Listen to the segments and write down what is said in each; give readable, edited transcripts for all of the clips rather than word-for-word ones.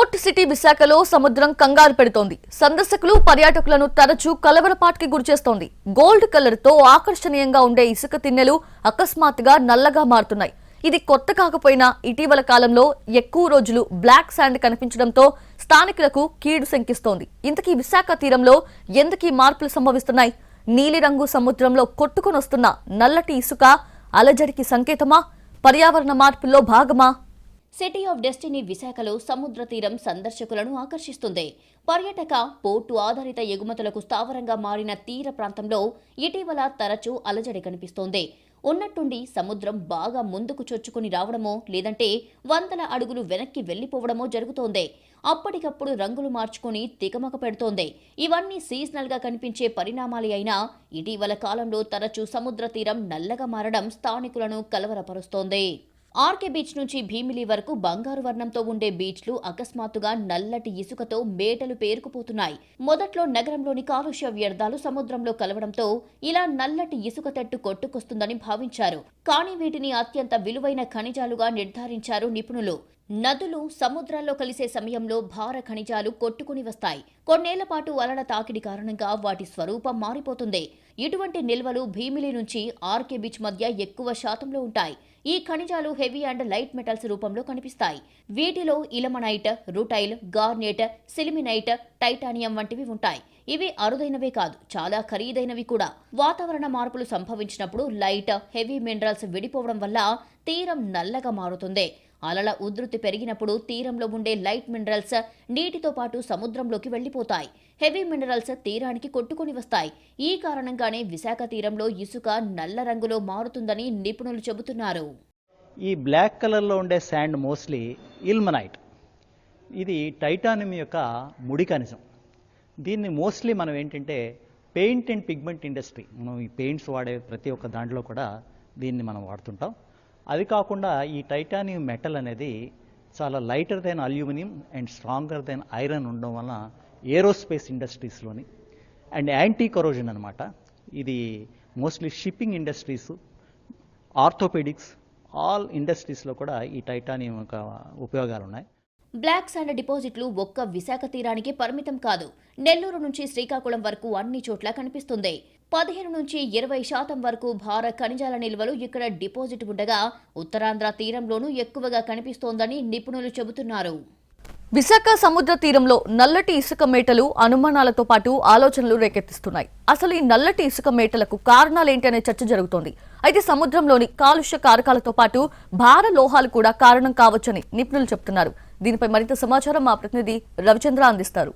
Port city విశాఖలో సముద్రం కంగారు పెడుతోంది. సందర్శకులు పర్యాటకులను తరచూ కలవరపాటుకి గురిచేస్తోంది. గోల్డ్ కలర్ తో ఆకర్షణీయంగా ఉండే ఇసుక తిన్నెలు అకస్మాత్తుగా నల్లగా మారుతున్నాయి. ఇది కొత్త కాకపోయినా ఇటీవల కాలంలో ఎక్కువ రోజులు బ్లాక్ శాండ్ కనిపించడంతో స్థానికులకు కీడు శంకిస్తోంది. ఇంతకీ విశాఖ తీరంలో ఎందుకీ మార్పులు సంభవిస్తున్నాయి? నీలిరంగు సముద్రంలో కొట్టుకొని వస్తున్న నల్లటి ఇసుక అలజడికి సంకేతమా? పర్యావరణ మార్పుల్లో భాగమా? సిటీ ఆఫ్ డెస్టినీ విశాఖలో సముద్ర తీరం సందర్శకులను ఆకర్షిస్తుంది. పర్యాటక పోర్టు ఆధారిత ఎగుమతులకు స్థావరంగా మారిన తీర ప్రాంతంలో ఇటీవల తరచూ అలజడి కనిపిస్తోంది. ఉన్నట్టుండి సముద్రం బాగా ముందుకు చొచ్చుకుని రావడమో లేదంటే వందల అడుగులు వెనక్కి వెళ్లిపోవడమో జరుగుతోంది. అప్పటికప్పుడు రంగులు మార్చుకుని తికమక పెడుతోంది. ఇవన్నీ సీజనల్ గా కనిపించే పరిణామాలే అయినా ఇటీవల కాలంలో తరచూ సముద్ర తీరం నల్లగా మారడం స్థానికులను కలవరపరుస్తోంది. ఆర్కే బీచ్ నుంచి భీమిలి వరకు బంగారు వర్ణంతో ఉండే బీచ్లు అకస్మాత్తుగా నల్లటి ఇసుకతో మేటలు పేరుకుపోతున్నాయి. మొదట్లో నగరంలోని కాలుష్య వ్యర్థాలు సముద్రంలో కలవడంతో ఇలా నల్లటి ఇసుక తెట్టు కొట్టుకొస్తుందని భావించారు. కానీ వీటిని అత్యంత విలువైన ఖనిజాలుగా నిర్ధారించారు నిపుణులు. నదులు సముద్రాల్లో కలిసే సమయంలో భార ఖనిజాలు కొట్టుకుని వస్తాయి. కొన్నేళ్ల పాటు అలల తాకిడి కారణంగా వాటి స్వరూపం మారిపోతుంది. ఇటువంటి నిల్వలు భీమిలి నుంచి ఆర్కే బీచ్ మధ్య ఎక్కువ శాతంలో ఉంటాయి. ఈ ఖనిజాలు హెవీ అండ్ లైట్ మెటల్స్ రూపంలో కనిపిస్తాయి. వీటిలో ఇలమనైట్, రూటైల్, గార్నెట్, సిలిమినైట్, టైటానియం వంటివి ఉంటాయి. ఇవి అరుదైనవే కాదు, చాలా ఖరీదైనవి కూడా. వాతావరణ మార్పులు సంభవించినప్పుడు లైట్, హెవీ మినరల్స్ విడిపోవడం వల్ల తీరం నల్లగా మారుతుంది. అలల ఉధృతి పెరిగినప్పుడు తీరంలో ఉండే లైట్ మినరల్స్ నీటితో పాటు సముద్రంలోకి వెళ్లిపోతాయి. హెవీ మినరల్స్ తీరానికి కొట్టుకొని వస్తాయి. ఈ కారణంగానే విశాఖ తీరంలో ఇసుక నల్ల రంగులో మారుతుందని నిపుణులు చెబుతున్నారు. ఈ బ్లాక్ కలర్లో ఉండే శాండ్ మోస్ట్లీ ఇల్మనైట్. ఇది టైటానియం యొక్క ముడి ఖనిజం. దీన్ని మోస్ట్లీ మనం ఏంటంటే పెయింట్ అండ్ పిగ్మెంట్ ఇండస్ట్రీ, మనం ఈ పెయింట్స్ వాడే ప్రతి ఒక్క దాంట్లో కూడా దీన్ని మనం వాడుతుంటాం. అది కాకుండా ఈ టైటానియం మెటల్ అనేది చాలా lighter than aluminium and stronger than iron ఉండడం వలన ఏరోస్పేస్ ఇండస్ట్రీస్లోని అండ్ యాంటీ కరోజన్ అనమాట. ఇది mostly shipping industries, orthopaedics, all ఇండస్ట్రీస్లో కూడా ఈ టైటానియం యొక్క ఉపయోగాలు ఉన్నాయి. బ్లాక్ శాండ్ డిపాజిట్లు ఒక్క విశాఖ తీరానికి పరిమితం కాదు. నెల్లూరు నుంచి శ్రీకాకుళం వరకు అన్ని చోట్ల కనిపిస్తుంది. 15 నుంచి 20% వరకు భార ఖనిజాల నిల్వలు ఇక్కడ డిపాజిట్ ఉండగా ఉత్తరాంధ్ర తీరంలోనూ ఎక్కువగా కనిపిస్తోందని నిపుణులు చెబుతున్నారు. విశాఖ సముద్ర తీరంలో నల్లటి ఇసుక మేటలు అనుమానాలతో పాటు ఆలోచనలు రేకెత్తిస్తున్నాయి. అసలు ఈ నల్లటి ఇసుక మేటలకు కారణాలేంటి అనే చర్చ జరుగుతోంది. అయితే సముద్రంలోని కాలుష్య కారకాలతో పాటు భార లోహాలు కూడా కారణం కావచ్చని నిపుణులు చెబుతున్నారు. దీనిపై మరింత సమాచారం మా ప్రతినిధి రవిచంద్ర అందిస్తారు.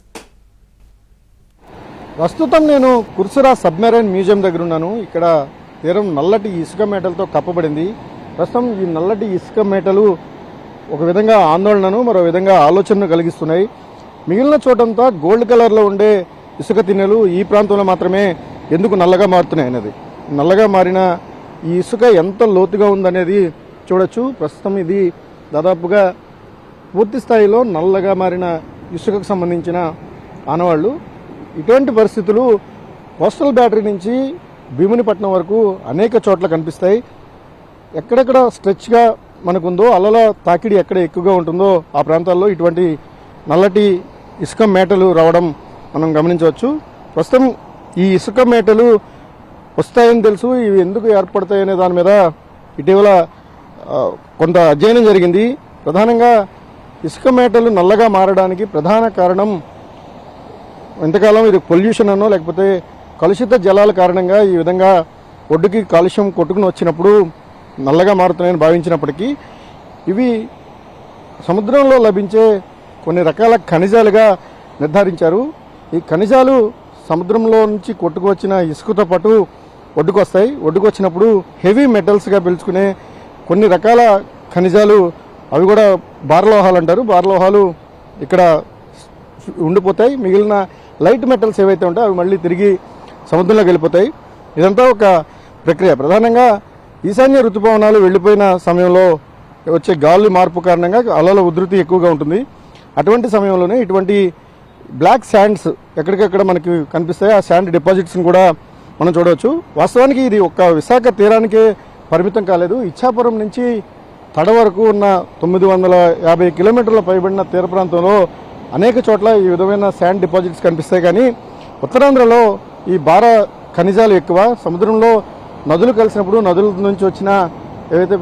ప్రస్తుతం నేను కుర్సురా సబ్మెరైన్ మ్యూజియం దగ్గర ఉన్నాను. ఇక్కడ తీరం నల్లటి ఇసుక మేటలతో కప్పబడింది. ప్రస్తుతం ఈ నల్లటి ఇసుక మేటలు ఒక విధంగా ఆందోళనను, మరో విధంగా ఆలోచనను కలిగిస్తున్నాయి. మిగిలిన చోటంతా గోల్డ్ కలర్లో ఉండే ఇసుక తిన్నెలు ఈ ప్రాంతంలో మాత్రమే ఎందుకు నల్లగా మారుతున్నాయి అనేది, నల్లగా మారిన ఈ ఇసుక ఎంత లోతుగా ఉందనేది చూడొచ్చు. ప్రస్తుతం ఇది దాదాపుగా పూర్తి స్థాయిలో నల్లగా మారిన ఇసుకకు సంబంధించిన ఆనవాళ్లు. ఇటువంటి పరిస్థితులు కోస్టల్ బ్యాటరీ నుంచి భీమునిపట్నం వరకు అనేక చోట్ల కనిపిస్తాయి. ఎక్కడెక్కడ స్ట్రెచ్గా మనకుందో, అలల తాకిడి ఎక్కడ ఎక్కువగా ఉంటుందో ఆ ప్రాంతాల్లో ఇటువంటి నల్లటి ఇసుక మేటలు రావడం మనం గమనించవచ్చు. ప్రస్తుతం ఈ ఇసుక మేటలు వస్తాయని తెలుసు, ఇవి ఎందుకు ఏర్పడతాయనే దాని మీద ఇటీవల కొంత అధ్యయనం జరిగింది. ప్రధానంగా ఇసుక మేటలు నల్లగా మారడానికి ప్రధాన కారణం ఎంతకాలం ఇది పొల్యూషన్ అనో లేకపోతే కలుషిత జలాల కారణంగా ఈ విధంగా ఒడ్డుకి కాలుష్యం కొట్టుకుని వచ్చినప్పుడు నల్లగా మారుతున్నాయని భావించినప్పటికీ ఇవి సముద్రంలో లభించే కొన్ని రకాల ఖనిజాలుగా నిర్ధారించారు. ఈ ఖనిజాలు సముద్రంలో నుంచి కొట్టుకువచ్చిన ఇసుకతో పాటు ఒడ్డుకొస్తాయి. ఒడ్డుకొచ్చినప్పుడు హెవీ మెటల్స్గా పిలుచుకునే కొన్ని రకాల ఖనిజాలు, అవి కూడా భారలోహాలు అంటారు, భారలోహాలు ఇక్కడ ఉండిపోతాయి. మిగిలిన లైట్ మెటల్స్ ఏవైతే ఉంటాయో అవి మళ్ళీ తిరిగి సముద్రంలోకి వెళ్ళిపోతాయి. ఇదంతా ఒక ప్రక్రియ. ప్రధానంగా ఈశాన్య ఋతుపవనాలు వెళ్ళిపోయిన సమయంలో వచ్చే గాలి మార్పు కారణంగా అలల ఉధృతి ఎక్కువగా ఉంటుంది. అటువంటి సమయంలోనే ఇటువంటి బ్లాక్ శాండ్స్ ఎక్కడికక్కడ మనకి కనిపిస్తాయి. ఆ శాండ్ డిపాజిట్స్ని కూడా మనం చూడవచ్చు. వాస్తవానికి ఇది ఒక్క విశాఖ తీరానికే పరిమితం కాలేదు. ఇచ్చాపురం నుంచి తడ వరకు ఉన్న 950 కిలోమీటర్ల పైబడిన తీర ప్రాంతంలో అనేక చోట్ల ఈ విధమైన శాండ్ డిపాజిట్స్ కనిపిస్తాయి. కానీ ఉత్తరాంధ్రలో ఈ భార ఖనిజాలు ఎక్కువ. సముద్రంలో నదులు కలిసినప్పుడు నదుల నుంచి వచ్చిన ఏవైతే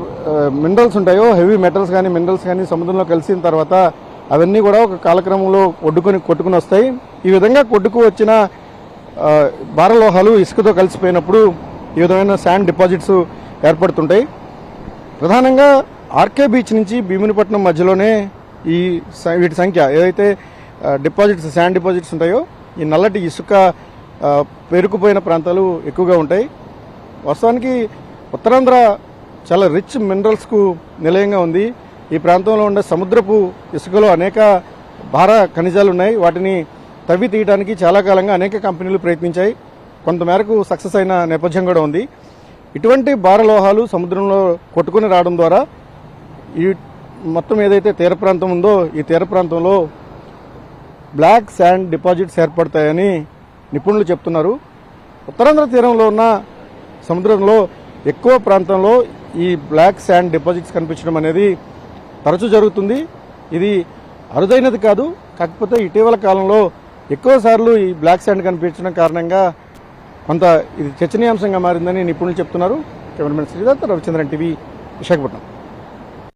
మినరల్స్ ఉంటాయో, హెవీ మెటల్స్ కానీ మినరల్స్ కానీ సముద్రంలో కలిసిన తర్వాత అవన్నీ కూడా ఒక కాలక్రమంలో కొట్టుకుని వస్తాయి. ఈ విధంగా కొట్టుకు వచ్చిన భారలోహాలు ఇసుకతో కలిసిపోయినప్పుడు ఈ విధమైన శాండ్ డిపాజిట్స్ ఏర్పడుతుంటాయి. ప్రధానంగా ఆర్కే బీచ్ నుంచి భీమునిపట్నం మధ్యలోనే వీటి సంఖ్య ఏదైతే డిపాజిట్స్ శాండ్ డిపాజిట్స్ ఉంటాయో ఈ నల్లటి ఇసుక పేరుకుపోయిన ప్రాంతాలు ఎక్కువగా ఉంటాయి. వాస్తవానికి ఉత్తరాంధ్ర చాలా రిచ్ మినరల్స్కు నిలయంగా ఉంది. ఈ ప్రాంతంలో ఉండే సముద్రపు ఇసుకలో అనేక భార ఖనిజాలు ఉన్నాయి. వాటిని తవ్వి తీయడానికి చాలా కాలంగా అనేక కంపెనీలు ప్రయత్నించాయి. కొంతమేరకు సక్సెస్ అయిన నేపథ్యం కూడా ఉంది. ఇటువంటి భారలోహాలు సముద్రంలో కొట్టుకుని రావడం ద్వారా ఈ మొత్తం ఏదైతే తీర ప్రాంతం ఉందో ఈ తీర ప్రాంతంలో బ్లాక్ శాండ్ డిపాజిట్స్ ఏర్పడతాయని నిపుణులు చెప్తున్నారు. ఉత్తరాంధ్ర తీరంలో ఉన్న సముద్రంలో ఎక్కువ ప్రాంతంలో ఈ బ్లాక్ శాండ్ డిపాజిట్స్ కనిపించడం అనేది తరచూ జరుగుతుంది. ఇది అరుదైనది కాదు. కాకపోతే ఇటీవల కాలంలో ఎక్కువ సార్లు ఈ బ్లాక్ శాండ్ కనిపించడం కారణంగా కొంత ఇది చర్చనీయాంశంగా మారిందని నిపుణులు చెప్తున్నారు. Cameraman Sridath, Ravichandran TV, Visakhapatnam.